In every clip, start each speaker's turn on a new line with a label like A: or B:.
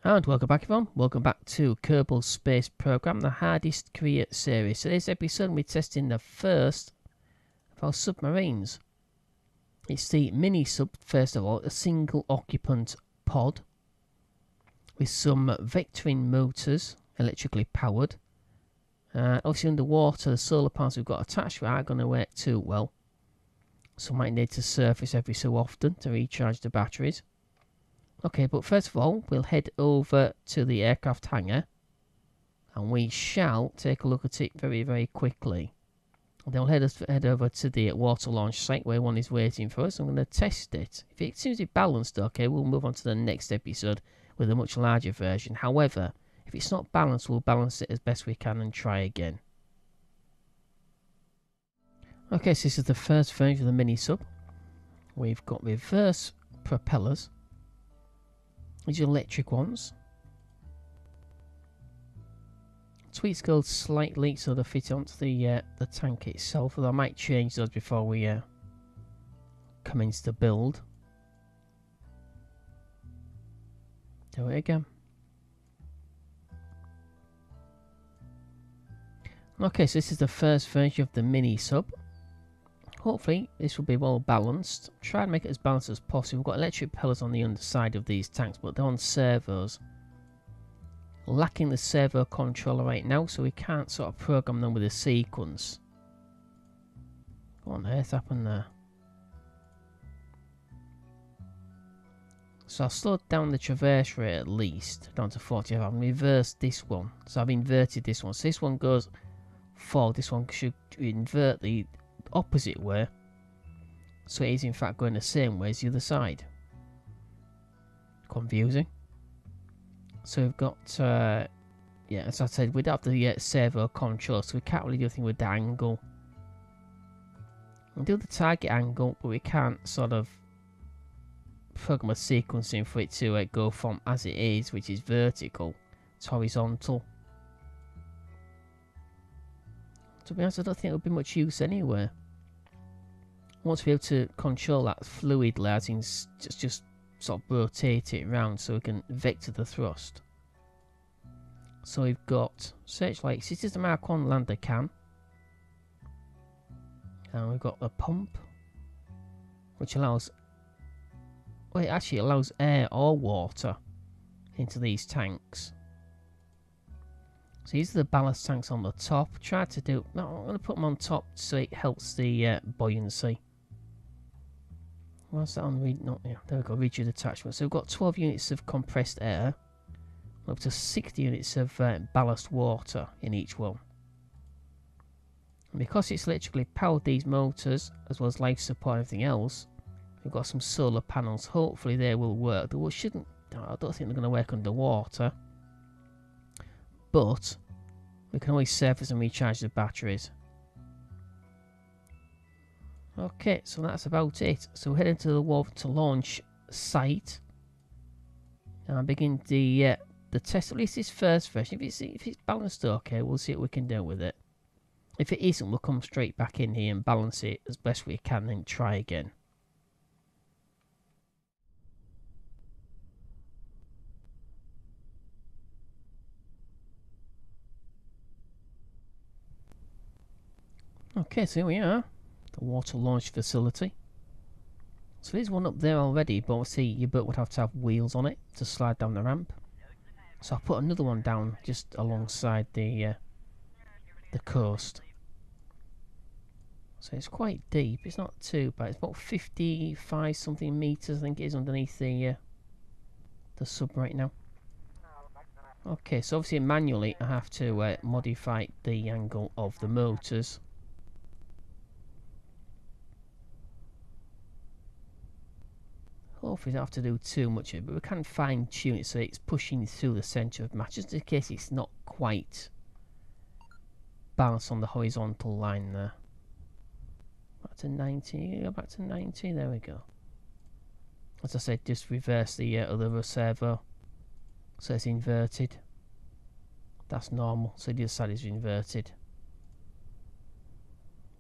A: And welcome back everyone, welcome back to Kerbal Space Program, the hardest career series. Today's episode we're testing the first of our submarines. It's the mini-sub, first of all, a single occupant pod with some vectoring motors, electrically powered. Obviously underwater, the solar panels we've got attached aren't going to work too well, so might need to surface every so often to recharge the batteries. Okay, but first of all, we'll head over to the aircraft hangar and we shall take a look at it very, very quickly. And then we'll head over to the water launch site where one is waiting for us. I'm going to test it. If it seems to be balanced, okay, we'll move on to the next episode with a much larger version. However, if it's not balanced, we'll balance it as best we can and try again. Okay, so this is the first version of the mini-sub. We've got reverse propellers. These are electric ones. Tweaks gold slightly so they fit onto the tank itself, although I might change those before we commence the build. Do it again. Okay, so this is the first version of the mini-sub. Hopefully this will be well balanced. Try and make it as balanced as possible. We've got electric propellers on the underside of these tanks, but they're on servos. Lacking the servo controller right now, so we can't sort of program them with a sequence. What on earth happened there? So I'll slow down the traverse rate at least, down to 40. I've reversed this one, so I've inverted this one. So this one goes forward, this one should invert the opposite way, so it is in fact going the same way as the other side. Confusing. So we've got yeah, as I said, we'd have the servo control, so we can't really do anything with the angle. We do the target angle, but we can't sort of program a sequencing for it to go from as it is, which is vertical, to horizontal. To be honest, I don't think it would be much use anyway. Once we're able to control that fluidly, as in just sort of rotate it around so we can vector the thrust. So we've got searchlights. This is the Mark 1 lander cam. And we've got the pump, which allows, well, it actually allows air or water into these tanks. So these are the ballast tanks on the top. Try to do, no, I'm going to put them on top so it helps the buoyancy. What's that on read? No, yeah, there we go, rigid attachment. So we've got 12 units of compressed air, up to 60 units of ballast water in each one. And because it's electrically powered, these motors, as well as life support and everything else, we've got some solar panels. Hopefully they will work. They shouldn't, I don't think they're going to work underwater. But we can always surface and recharge the batteries. Okay, so that's about it. So we're heading to the water launch site and begin the test. At least this first version. If it's balanced okay, we'll see what we can do with it. If it isn't, we'll come straight back in here and balance it as best we can, then try again. Okay, so here we are, the water launch facility. So there's one up there already, but obviously your boat would have to have wheels on it to slide down the ramp. So I'll put another one down just alongside the coast. So it's quite deep. It's not too bad. It's about 55 something meters, I think it is, underneath the sub right now. Okay, so obviously manually I have to modify the angle of the motors. Hopefully don't have to do too much of it, but we can fine tune it so it's pushing through the centre of mass, just in case it's not quite balanced on the horizontal line there. Back to 90, go back to 90, there we go. As I said, just reverse the other servo so it's inverted. That's normal, so the other side is inverted.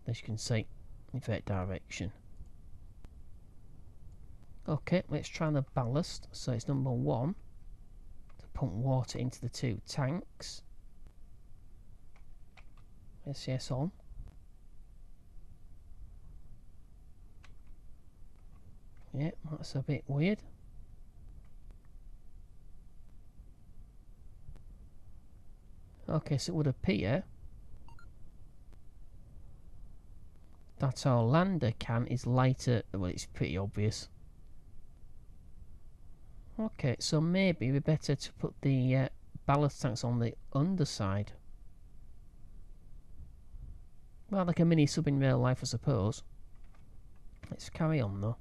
A: As you can see, invert direction. Okay, let's try the ballast. So it's number 1 to pump water into the 2 tanks. SES on. Yeah, that's a bit weird. Okay, so it would appear that our lander can is lighter. Well, it's pretty obvious. Okay, so maybe we're better to put the ballast tanks on the underside. Well, like a mini sub in real life, I suppose. Let's carry on though.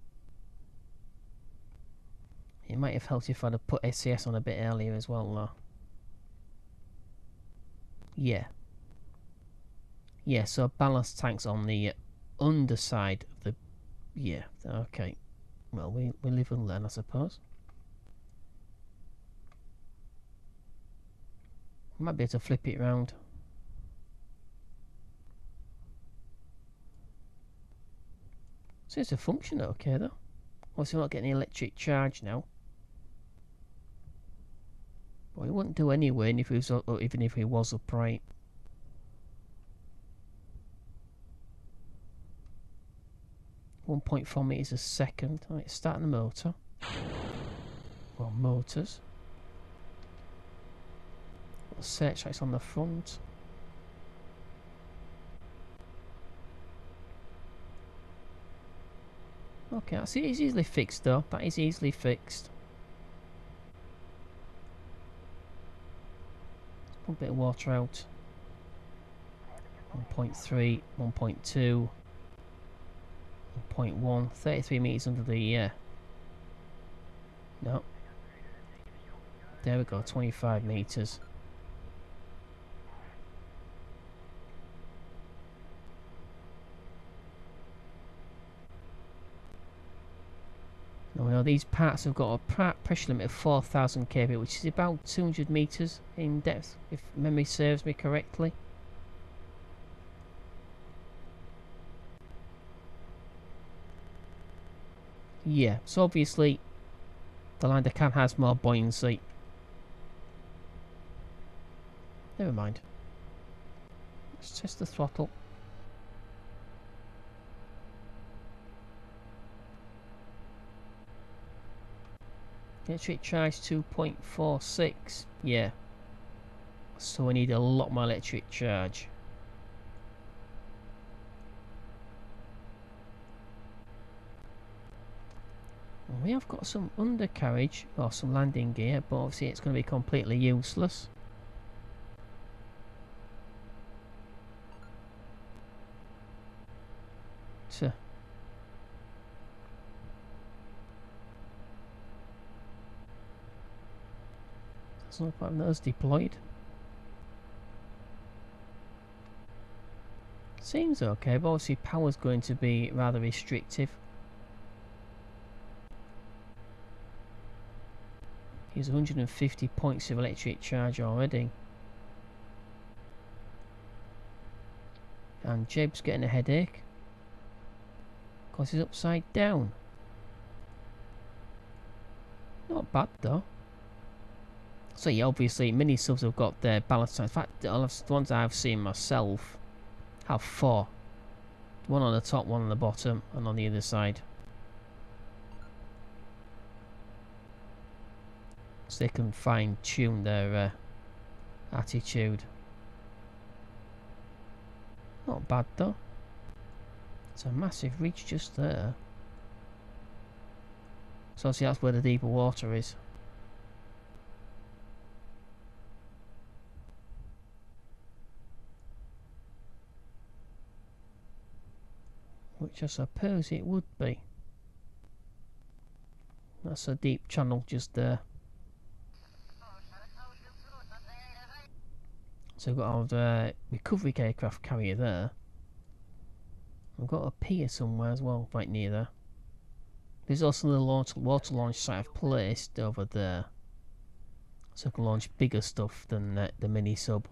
A: It might have helped if I'd have put SES on a bit earlier as well though. Yeah. Yeah, so ballast tanks on the underside of the... Yeah, okay. Well, we live and learn, I suppose. Might be able to flip it round. Seems to function okay though. Obviously, we're not getting any electric charge now. Well, it wouldn't do anyway, if it was, even if it was upright. .4 meters a second. Right, starting the motor. Well, motors. The searchlights on the front. Okay, that's easily fixed though. That is easily fixed. Let's put a bit of water out. 1.3, 1.2, 1.1, 33 meters under the no. There we go, 25 meters. Now, these parts have got a pressure limit of 4,000 kPa, which is about 200 meters in depth, if memory serves me correctly. Yeah, so obviously the lander can has more buoyancy. Never mind. Let's test the throttle. Electric charge 2.46. Yeah. So we need a lot more electric charge. Well, we have got some undercarriage or some landing gear, but obviously it's going to be completely useless. So there's no point in those deployed. Seems okay, but obviously power's going to be rather restrictive. He's 150 points of electric charge already. And Jeb's getting a headache because he's upside down. Not bad though. So yeah, obviously mini subs have got their ballast tanks. In fact, the ones I've seen myself have 4. One on the top, one on the bottom, and on the other side. So they can fine tune their attitude. Not bad though. It's a massive reach just there. So see, that's where the deeper water is. Which I suppose it would be. That's a deep channel just there. So we've got our recovery aircraft carrier there. We've got a pier somewhere as well, right near there. There's also the water launch site I've placed over there. So I can launch bigger stuff than the mini sub.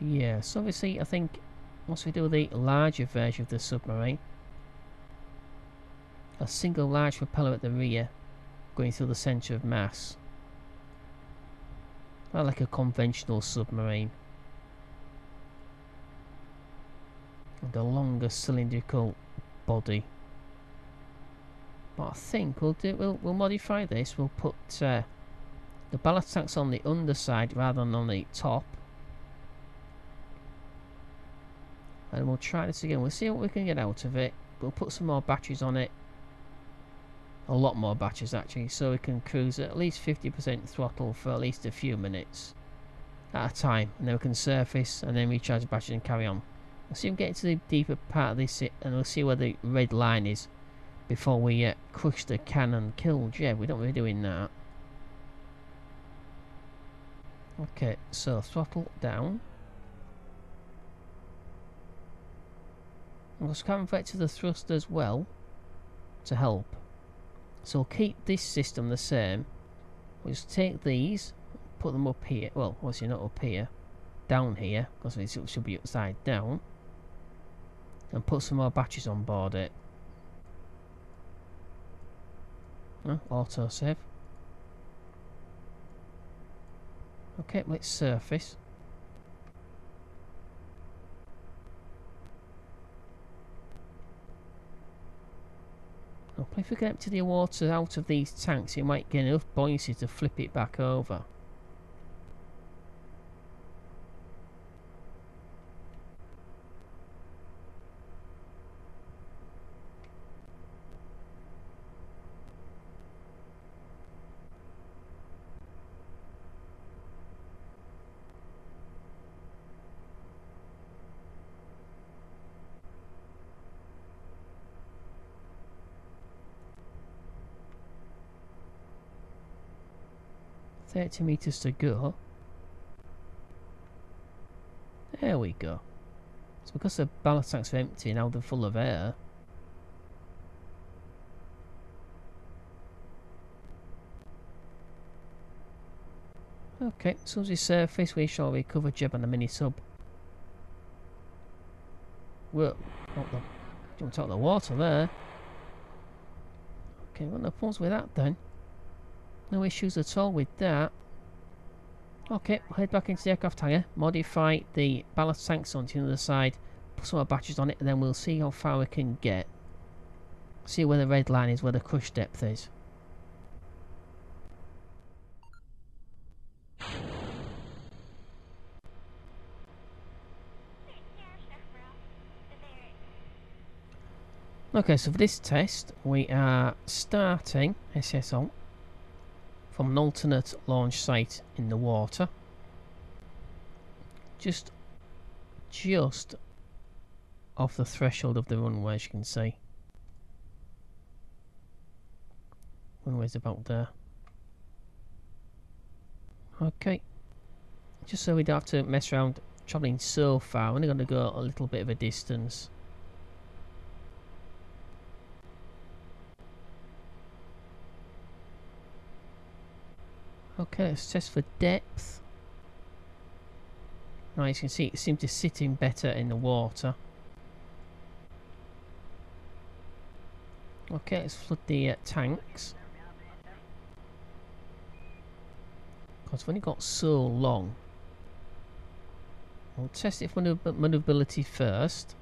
A: Yeah, so obviously I think once we do the larger version of the submarine, a single large propeller at the rear going through the centre of mass. Not like a conventional submarine. And a longer cylindrical body. But I think we'll modify this. We'll put the ballast tanks on the underside rather than on the top. And we'll try this again. We'll see what we can get out of it. We'll put some more batteries on it. A lot more batteries actually, so we can cruise at least 50% throttle for at least a few minutes at a time, and then we can surface and then recharge the batteries and carry on. We'll see if we get into the deeper part of this, and we'll see where the red line is before we crush the can and kill Jeb. We don't really doing that. Okay, so throttle down. We'll circumvent to the thrust as well to help. So we'll keep this system the same. We'll just take these, put them up here. Well, obviously not up here, down here, because it should be upside down. And put some more batteries on board it. Auto save. Okay, let's surface. If we can empty the water out of these tanks, it might get enough buoyancy to flip it back over. $30 to go. There we go. It's because the ballast tanks are empty, now they're full of air. Okay, as soon as we surface, we shall recover Jeb and the mini-sub. Whoa, jumped out of the water there. Okay, well, no problems with that then. No issues at all with that. Okay, we'll head back into the aircraft hangar, modify the ballast tanks onto the other side, put some more batteries on it, and then we'll see how far we can get. See where the red line is, where the crush depth is. Okay, so for this test, we are starting SSO from an alternate launch site in the water. Just off the threshold of the runway, as you can see. Runway's about there. Okay. Just so we don't have to mess around travelling so far, we're only going to go a little bit of a distance. Okay, let's test for depth. Now as you can see, it seems to sit in better in the water. Okay, let's flood the tanks. Because when it got so long, we'll test it for maneuverability first.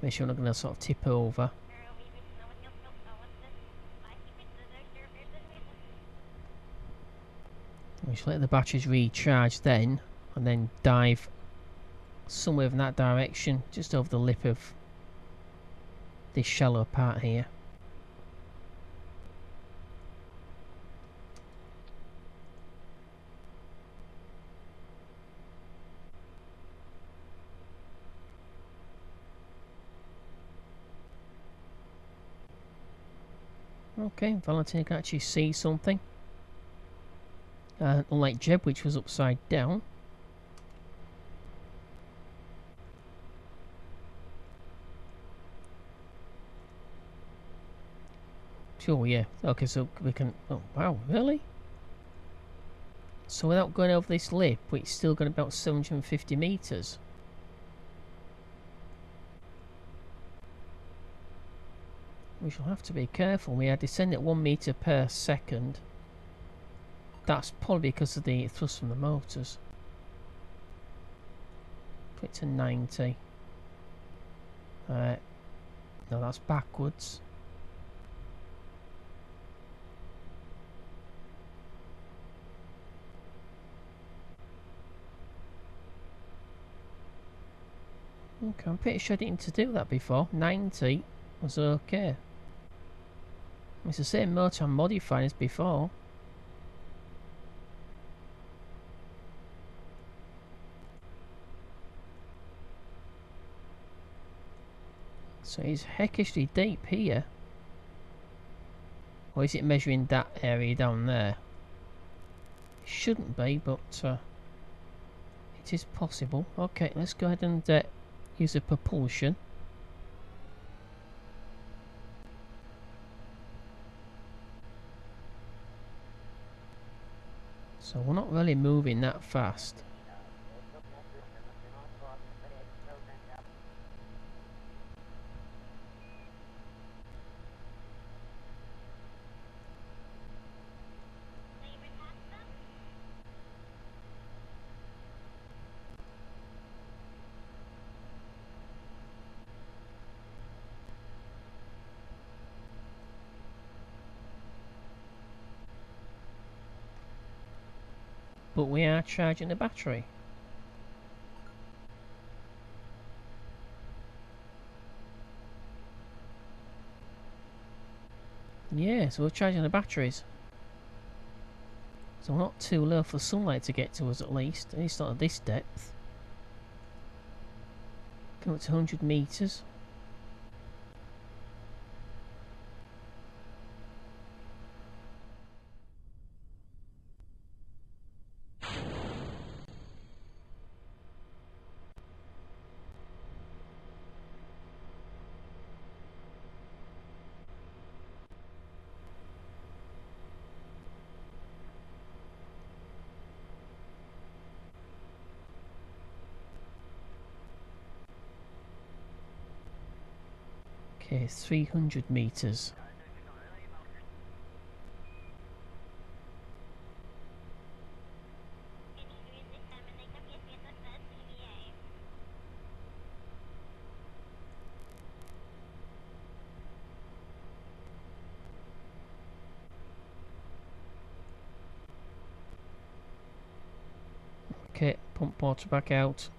A: Make sure we're not going to sort of tip over. We should let the batteries recharge then, and then dive somewhere in that direction, just over the lip of this shallow part here. Okay, Valentine can actually see something. Unlike Jeb, which was upside down. Sure, yeah. Okay, so we can... Oh, wow, really? So without going over this lip, it's still got about 750 metres. We shall have to be careful. We are descending at 1 metre per second. That's probably because of the thrust from the motors. Put it to 90. No, that's backwards. Okay, I'm pretty sure I didn't need to do that before. 90 was okay. It's the same motor I'm modifying as before. So it's heckishly deep here. Or is it measuring that area down there? It shouldn't be, but it is possible. Okay, let's go ahead and use a propulsion. So we're not really moving that fast. But we are charging the battery. Yeah, so we're charging the batteries. So we're not too low for sunlight to get to us at least not at this depth. Come up to 100 metres. Okay, 300 metres. Okay, pump water back out.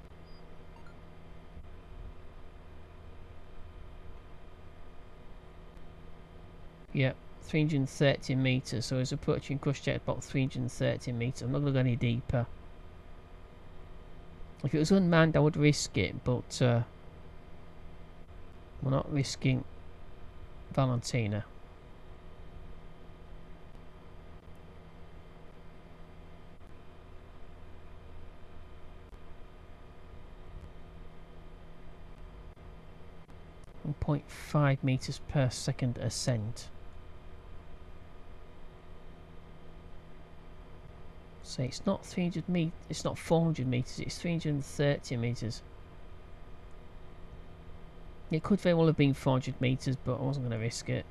A: Yep, 330 metres, so it's approaching crush jet about 330 metres. I'm not going to go any deeper. If it was unmanned I would risk it, but we're not risking Valentina. .5 metres per second ascent. So it's not 300 metres, it's not 400 metres, it's 330 metres. It could very well have been 400 metres, but I wasn't going to risk it.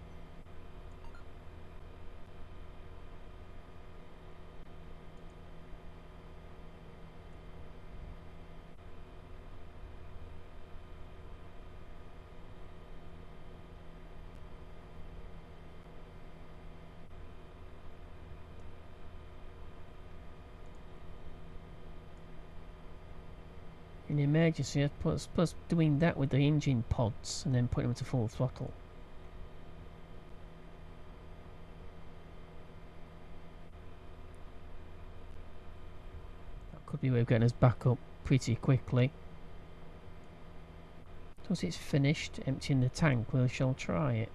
A: In emergency, I suppose doing that with the engine pods and then putting them to full throttle. That could be a way of getting us back up pretty quickly. Once it's finished emptying the tank, we shall try it.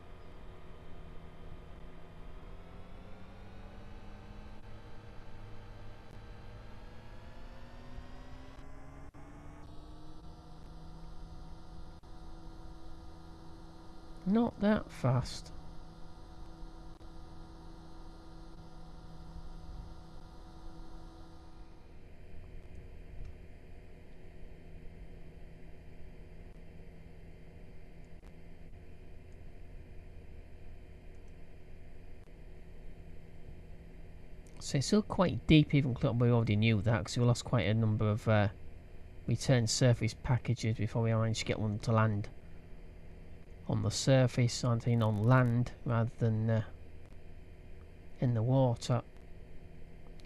A: Not that fast. So it's still quite deep, even though we already knew that, because we lost quite a number of return surface packages before we managed to get one to land on the surface, on land rather than in the water.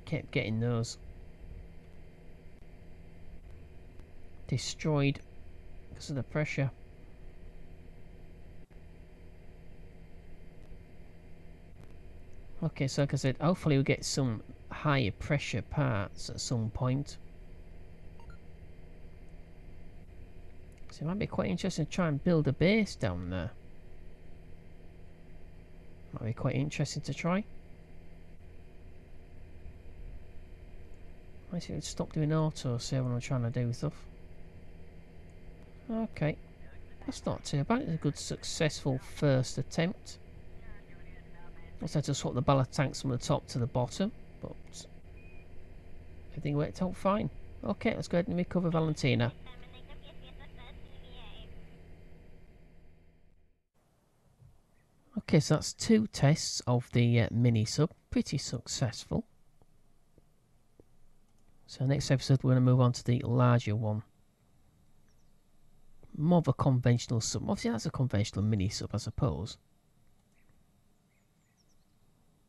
A: Kept getting those destroyed because of the pressure. Okay, so like I said, hopefully we'll get some higher pressure parts at some point. So it might be quite interesting to try and build a base down there. Might be quite interesting to try. I see it would stop doing auto save when I'm trying to do stuff. Okay, that's not too bad. It's a good successful first attempt. Also had to swap the ballast tanks from the top to the bottom, but everything worked out fine. Okay, let's go ahead and recover Valentina. Okay, so that's 2 tests of the mini-sub. Pretty successful. So next episode we're going to move on to the larger one. More of a conventional sub. Obviously that's a conventional mini-sub, I suppose.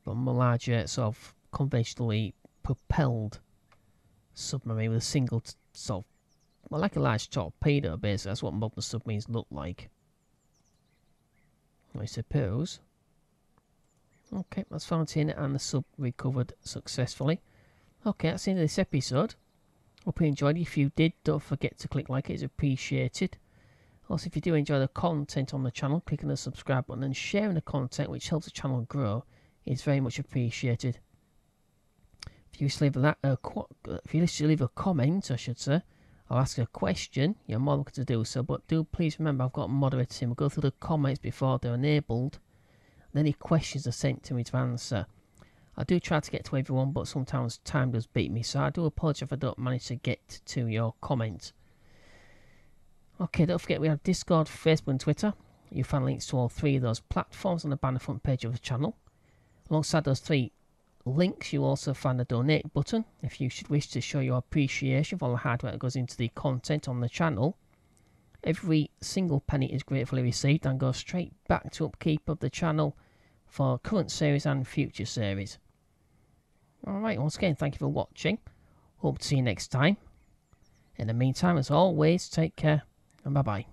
A: But more larger, sort of conventionally propelled submarine with a single sort of, well, like a large torpedo base. That's what modern submarines look like, I suppose. Okay, that's Valentina and the sub recovered successfully. Okay, that's the end of this episode. Hope you enjoyed it. If you did, don't forget to click like. It's appreciated. Also, if you do enjoy the content on the channel, clicking the subscribe button and sharing the content, which helps the channel grow, is very much appreciated. If you wish to leave a comment, I should say, or ask a question, you're more than welcome to do so. But do please remember, I've got a moderator team. We'll go through the comments before they're enabled. And any questions are sent to me to answer. I do try to get to everyone, but sometimes time does beat me, so I do apologise if I don't manage to get to your comment. Okay, don't forget we have Discord, Facebook and Twitter. You'll find links to all 3 of those platforms on the banner front page of the channel. Alongside those 3 links, you'll also find a donate button if you should wish to show your appreciation for all the hard work that goes into the content on the channel. Every single penny is gratefully received and goes straight back to upkeep of the channel for current series and future series. Alright, once again, thank you for watching. Hope to see you next time. In the meantime, as always, take care and bye bye.